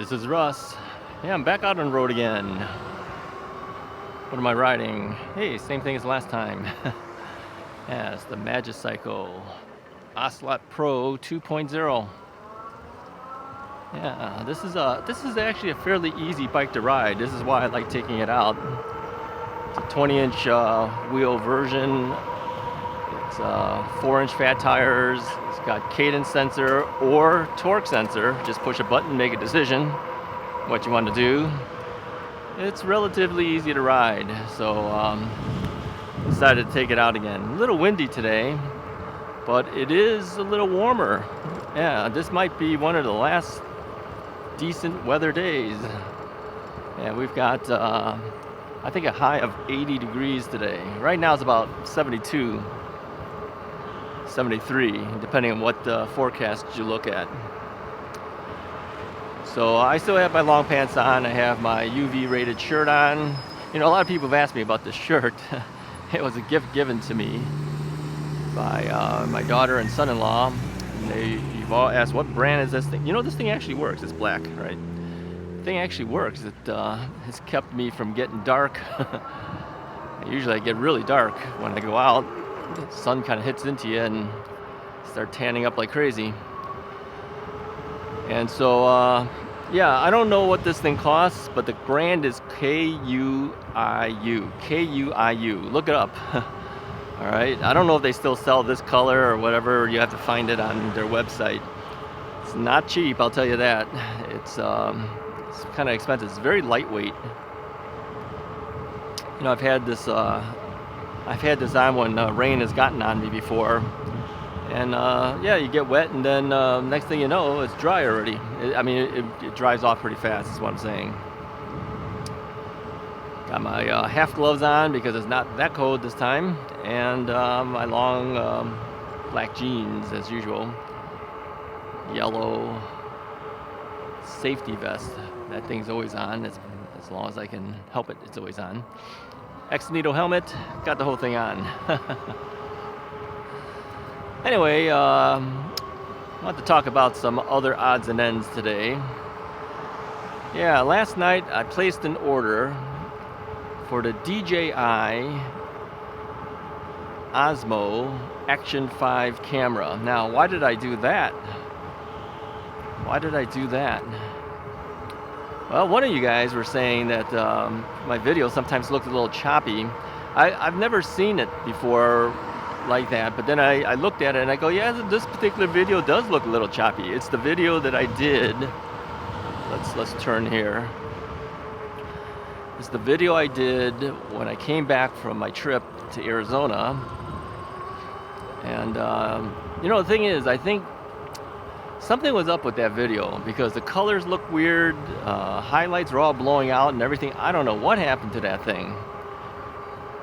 This is Russ. Yeah, I'm back out on the road again. What am I riding? Hey, same thing as last time. Yeah, it's the magicycle Ocelot Pro 2.0. Yeah, this is actually a fairly easy bike to ride. This is why I like taking it out. It's a 20-inch wheel version. It's 4-inch fat tires. It's got cadence sensor or torque sensor. Just push a button, make a decision what you want to do. It's relatively easy to ride, so decided to take it out again. A little windy today, but it is a little warmer. Yeah, this might be one of the last decent weather days. Yeah, we've got I think a high of 80 degrees today. Right now it's about 72, 73, depending on what forecast you look at. So I still have my long pants on. I have my UV rated shirt on. You know, a lot of people have asked me about this shirt. It was a gift given to me by my daughter and son-in-law. You've all asked, what brand is this thing? You know, this thing actually works. It's black, right? The thing actually works. It has kept me from getting dark. Usually I get really dark when I go out. The sun kind of hits into you and start tanning up like crazy. And so, yeah, I don't know what this thing costs, but the brand is KUIU. KUIU. Look it up. All right. I don't know if they still sell this color or whatever. You have to find it on their website. It's not cheap, I'll tell you that. It's kind of expensive. It's very lightweight. You know, I've had this on when rain has gotten on me before. And yeah, you get wet, and then next thing you know, it's dry already. It dries off pretty fast, is what I'm saying. Got my half gloves on because it's not that cold this time, and my long black jeans as usual. Yellow safety vest. That thing's always on. As long as I can help it, it's always on. X-needle helmet. Got the whole thing on. Anyway, I want to talk about some other odds and ends today. Yeah, last night I placed an order for the DJI Osmo Action 5 camera. Now, why did I do that? Well, one of you guys were saying that my videos sometimes looked a little choppy. I've never seen it before like that, but then I looked at it and I go, yeah, this particular video does look a little choppy. It's the video that I did. Let's turn here. It's the video I did when I came back from my trip to Arizona. And you know, the thing is, I think something was up with that video because the colors look weird, highlights are all blowing out and everything. I don't know what happened to that thing.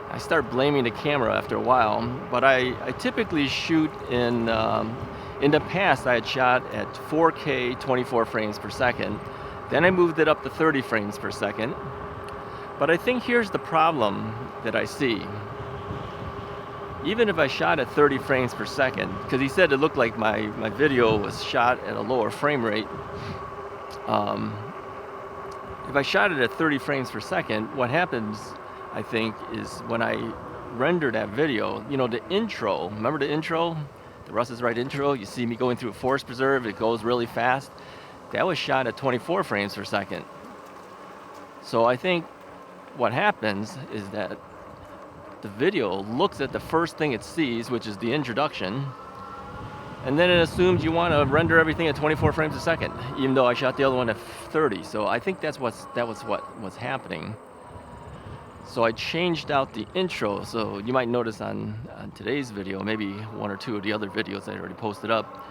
I start blaming the camera after a while, but I typically shoot in the past I had shot at 4K 24 frames per second. Then I moved it up to 30 frames per second. But I think here's the problem that I see. Even if I shot at 30 frames per second, because he said it looked like my video was shot at a lower frame rate. If I shot it at 30 frames per second, what happens, I think, is when I render that video, you know, the intro, remember the intro? The Russ is Right intro? You see me going through a forest preserve, it goes really fast. That was shot at 24 frames per second. So I think what happens is that the video looks at the first thing it sees, which is the introduction, and then it assumes you want to render everything at 24 frames a second, even though I shot the other one at 30. So I think that was what was happening. So I changed out the intro, so you might notice on today's video, maybe one or two of the other videos I already posted up,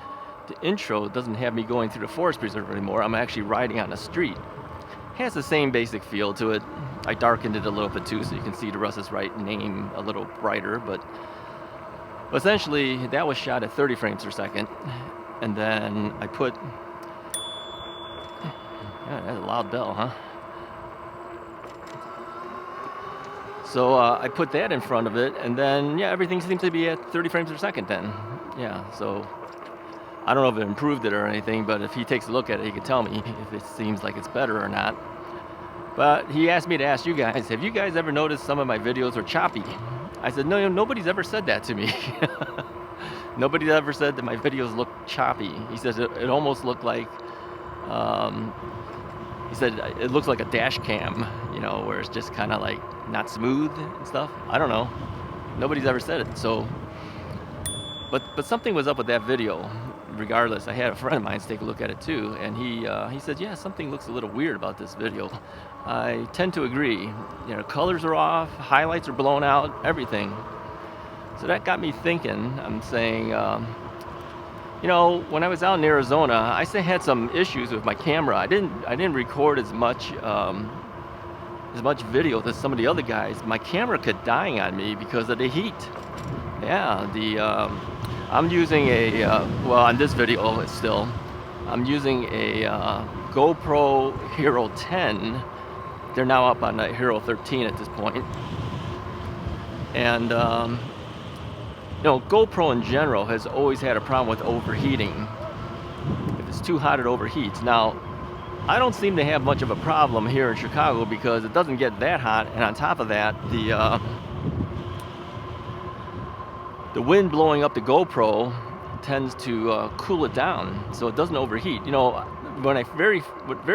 the intro doesn't have me going through the forest preserve anymore. I'm actually riding on a street. It has the same basic feel to it. I darkened it a little bit too, so you can see the Russ is Right name a little brighter, but essentially that was shot at 30 frames per second. And then I put, yeah, that's a loud bell, huh? So I put that in front of it, and then, yeah, everything seems to be at 30 frames per second then. Yeah, so I don't know if it improved it or anything, but if he takes a look at it, he can tell me if it seems like it's better or not. But he asked me to ask you guys, have you guys ever noticed some of my videos are choppy? I said, no, nobody's ever said that to me. Nobody's ever said that my videos look choppy. He says it almost looked like, he said it looks like a dash cam, you know, where it's just kind of like not smooth and stuff. I don't know. Nobody's ever said it. So, but something was up with that video. Regardless, I had a friend of mine take a look at it too, and he said, yeah, something looks a little weird about this video. I tend to agree. You know, colors are off, highlights are blown out, everything. So that got me thinking. I'm saying, you know, when I was out in Arizona, I still had some issues with my camera. I didn't record as much video as some of the other guys. My camera kept dying on me because of the heat. Yeah, I'm using a, well, on this video, it's still, I'm using a GoPro Hero 10. They're now up on Hero 13 at this point. And, you know, GoPro in general has always had a problem with overheating. If it's too hot, it overheats. Now, I don't seem to have much of a problem here in Chicago because it doesn't get that hot, and on top of that, the wind blowing up the GoPro tends to cool it down, so it doesn't overheat. You know, when I very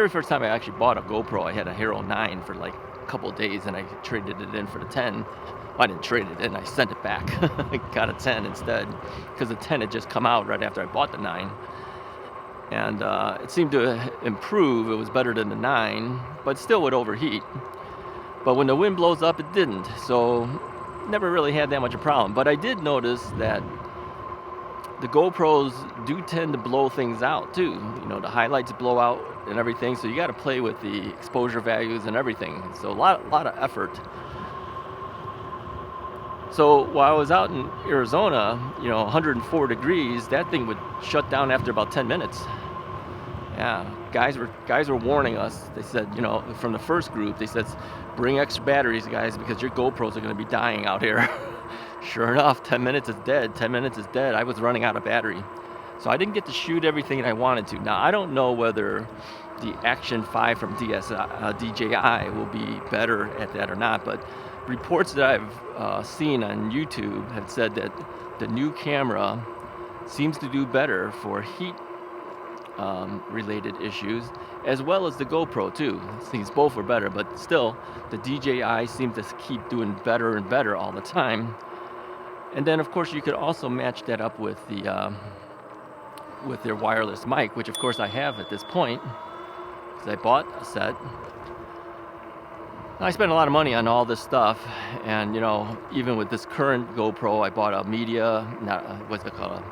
first time I actually bought a GoPro, I had a Hero 9 for like a couple of days, and I traded it in for the 10. Well, I didn't trade it in, I sent it back. I got a 10 instead, because the 10 had just come out right after I bought the 9. And it seemed to improve. It was better than the 9, but still would overheat. But when the wind blows up, it didn't. So never really had that much of a problem. But I did notice that the GoPros do tend to blow things out too. You know, the highlights blow out and everything. So you got to play with the exposure values and everything. So a lot of effort. So while I was out in Arizona, you know, 104 degrees, that thing would shut down after about 10 minutes. Yeah, guys were warning us. They said, you know, from the first group, they said, bring extra batteries, guys, because your GoPros are going to be dying out here. Sure enough, 10 minutes is dead. 10 minutes is dead. I was running out of battery. So I didn't get to shoot everything that I wanted to. Now, I don't know whether the Action 5 from DJI will be better at that or not, but reports that I've seen on YouTube have said that the new camera seems to do better for heat related issues, as well as the GoPro too. Things both were better, but still the DJI seems to keep doing better and better all the time. And then of course you could also match that up with the with their wireless mic, which of course I have at this point because I bought a set. I spent a lot of money on all this stuff, and you know, even with this current GoPro, I bought a media, what's it called,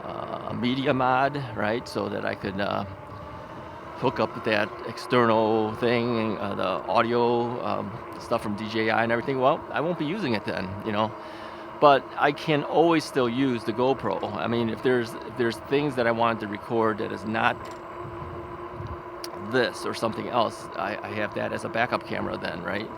a media mod, right? So that I could hook up with that external thing, the audio stuff from DJI and everything. Well, I won't be using it then, you know. But I can always still use the GoPro. I mean, if there's things that I wanted to record that is not this or something else, I have that as a backup camera then, right?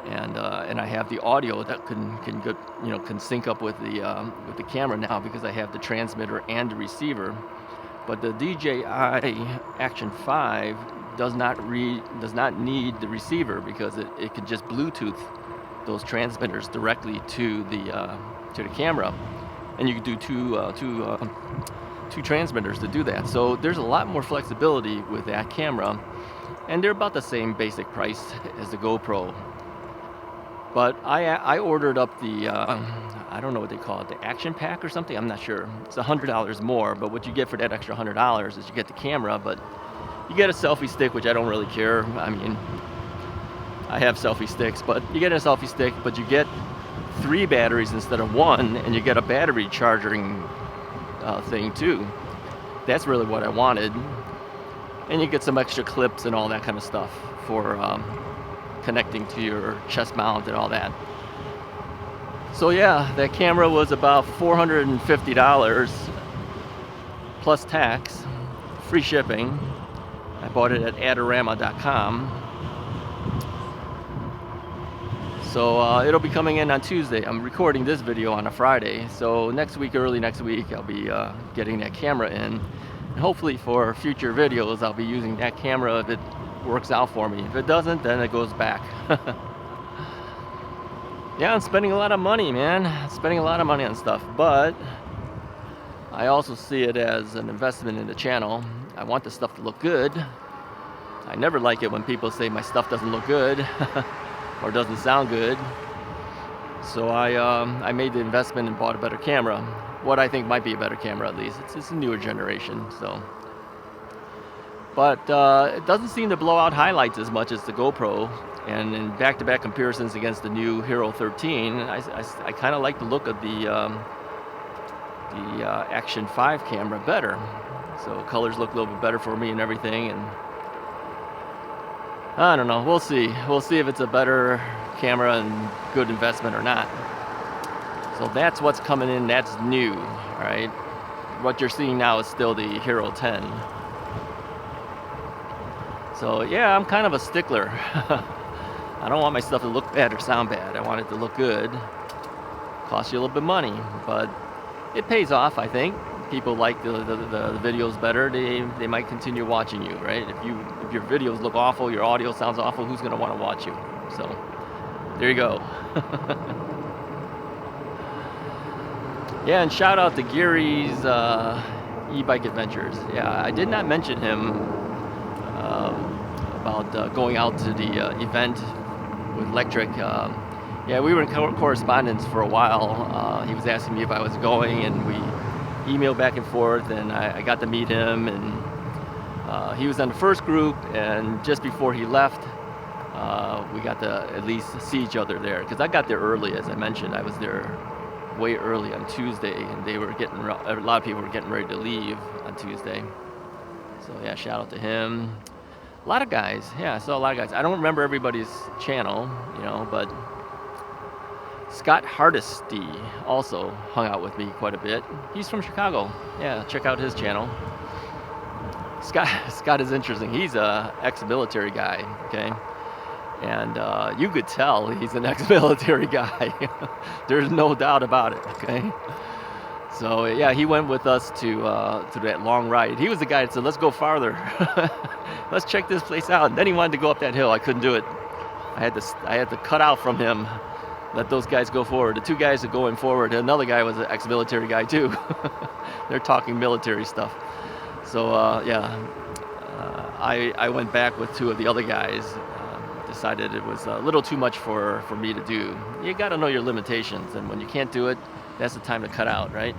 And I have the audio that can sync up with the camera now because I have the transmitter and the receiver. But the DJI Action 5 does not need the receiver because it can just Bluetooth those transmitters directly to the camera, and you can do two transmitters to do that. So there's a lot more flexibility with that camera, and they're about the same basic price as the GoPro. But I ordered up the I don't know what they call it, the Action Pack or something. I'm not sure. It's $100 more, but what you get for that extra $100 is you get the camera, but you get a selfie stick, which I don't really care. I mean, I have selfie sticks, but you get a selfie stick, but you get 3 batteries instead of 1, and you get a battery charging thing too. That's really what I wanted. And you get some extra clips and all that kind of stuff for connecting to your chest mount and all that. So yeah, that camera was about $450 plus tax, free shipping. I bought it at adorama.com. So it'll be coming in on Tuesday. I'm recording this video on a Friday. So next week, early next week, I'll be getting that camera in. And hopefully for future videos, I'll be using that camera if it works out for me. If it doesn't, then it goes back. Yeah, I'm spending a lot of money, man. Spending a lot of money on stuff, but I also see it as an investment in the channel. I want the stuff to look good. I never like it when people say my stuff doesn't look good or doesn't sound good. So I made the investment and bought a better camera. What I think might be a better camera, at least. It's a newer generation, so. But it doesn't seem to blow out highlights as much as the GoPro. And in back-to-back comparisons against the new Hero 13, I kind of like the look of the Action 5 camera better. So colors look a little bit better for me and everything. And I don't know. We'll see. We'll see if it's a better camera and good investment or not. So that's what's coming in. That's new. All right. What you're seeing now is still the Hero 10. So yeah, I'm kind of a stickler. I don't want my stuff to look bad or sound bad. I want it to look good. Costs you a little bit of money, but it pays off, I think. People like the videos better, they might continue watching you, right? If your videos look awful, your audio sounds awful, who's gonna want to watch you? So there you go. Yeah, and shout out to Gary's e-bike adventures. Yeah, I did not mention him about going out to the event with Electric. Yeah, we were in correspondence for a while. He was asking me if I was going, and we emailed back and forth, and I got to meet him, and he was on the first group, and just before he left, we got to at least see each other there, because I got there early, as I mentioned. I was there way early on Tuesday, and a lot of people were getting ready to leave on Tuesday. So yeah, shout out to him. A lot of guys, yeah, I saw a lot of guys. I don't remember everybody's channel, you know, but Scott Hardesty also hung out with me quite a bit. He's from Chicago. Yeah, check out his channel. Scott is interesting. He's a ex-military guy, okay? And you could tell he's an ex-military guy. There's no doubt about it, okay? So yeah, he went with us to that long ride. He was the guy that said, let's go farther. Let's check this place out. And then he wanted to go up that hill. I couldn't do it. I had to cut out from him. Let those guys go forward. The two guys are going forward. Another guy was an ex-military guy too. They're talking military stuff. So yeah, I went back with two of the other guys. Decided it was a little too much for me to do. You got to know your limitations, and when you can't do it, that's the time to cut out, right?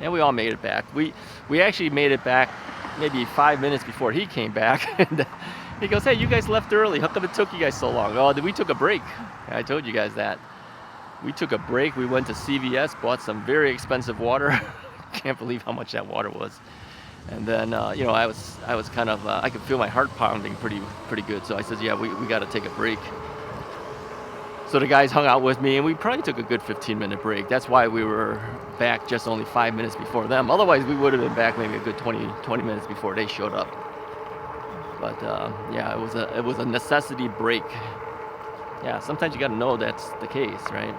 And we all made it back. We actually made it back maybe 5 minutes before he came back. And he goes, hey, you guys left early. How come it took you guys so long? Oh, we took a break. I told you guys that. We took a break. We went to CVS, bought some very expensive water. Can't believe how much that water was. And then, you know, I was kind of, I could feel my heart pounding pretty good. So I said, yeah, we got to take a break. So the guys hung out with me, and we probably took a good 15-minute break. That's why we were back just only 5 minutes before them. Otherwise, we would have been back maybe a good 20 minutes before they showed up. But yeah, it was a necessity break. Yeah, sometimes you got to know that's the case, right?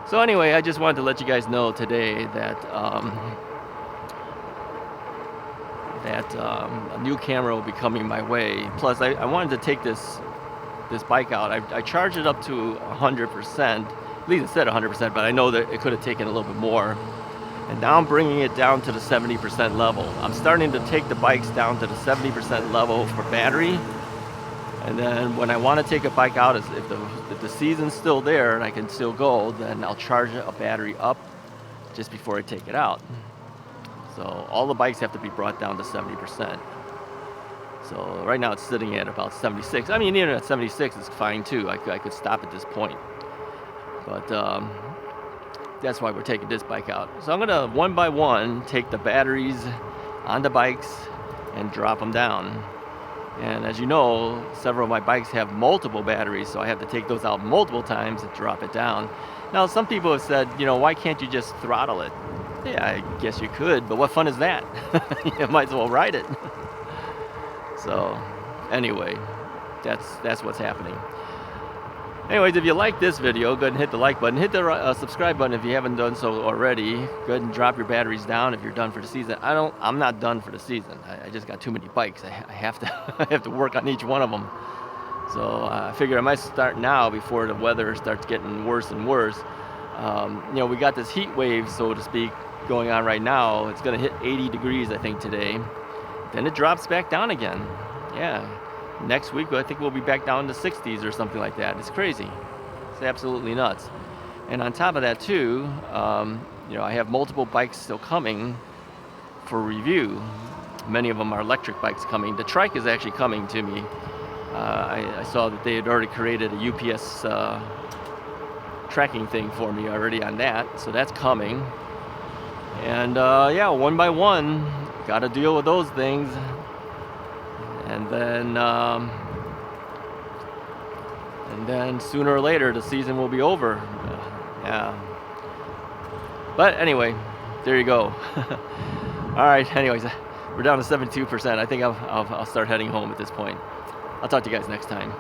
So anyway, I just wanted to let you guys know today that a new camera will be coming my way. Plus, I wanted to take this bike out. I charged it up to 100%. At least it said 100%, but I know that it could have taken a little bit more. And now I'm bringing it down to the 70% level. I'm starting to take the bikes down to the 70% level for battery. And then when I want to take a bike out, if the season's still there and I can still go, then I'll charge a battery up just before I take it out. So all the bikes have to be brought down to 70%. So right now it's sitting at about 76. I mean, even at 76 is fine too. I could stop at this point. But that's why we're taking this bike out. So I'm gonna one by one take the batteries on the bikes and drop them down. And as you know, several of my bikes have multiple batteries, so I have to take those out multiple times and drop it down. Now, some people have said, you know, why can't you just throttle it? Yeah, I guess you could, but what fun is that? You might as well ride it. So, anyway, that's what's happening. Anyways, if you like this video, go ahead and hit the like button. Hit the subscribe button if you haven't done so already. Go ahead and drop your batteries down if you're done for the season. I'm not done for the season. I just got too many bikes. I have to I have to work on each one of them. So I figured I might start now before the weather starts getting worse and worse. You know, we got this heat wave, so to speak, going on right now. It's going to hit 80 degrees, I think, today. Then it drops back down again. Yeah. Next week, I think we'll be back down to 60s or something like that. It's crazy. It's absolutely nuts. And on top of that, too, you know, I have multiple bikes still coming for review. Many of them are electric bikes coming. The trike is actually coming to me. I saw that they had already created a UPS tracking thing for me already on that, so that's coming. And yeah, one by one, got to deal with those things. And then sooner or later the season will be over. Yeah. But anyway, there you go. All right. Anyways, we're down to 72%. I think I'll start heading home at this point. I'll talk to you guys next time.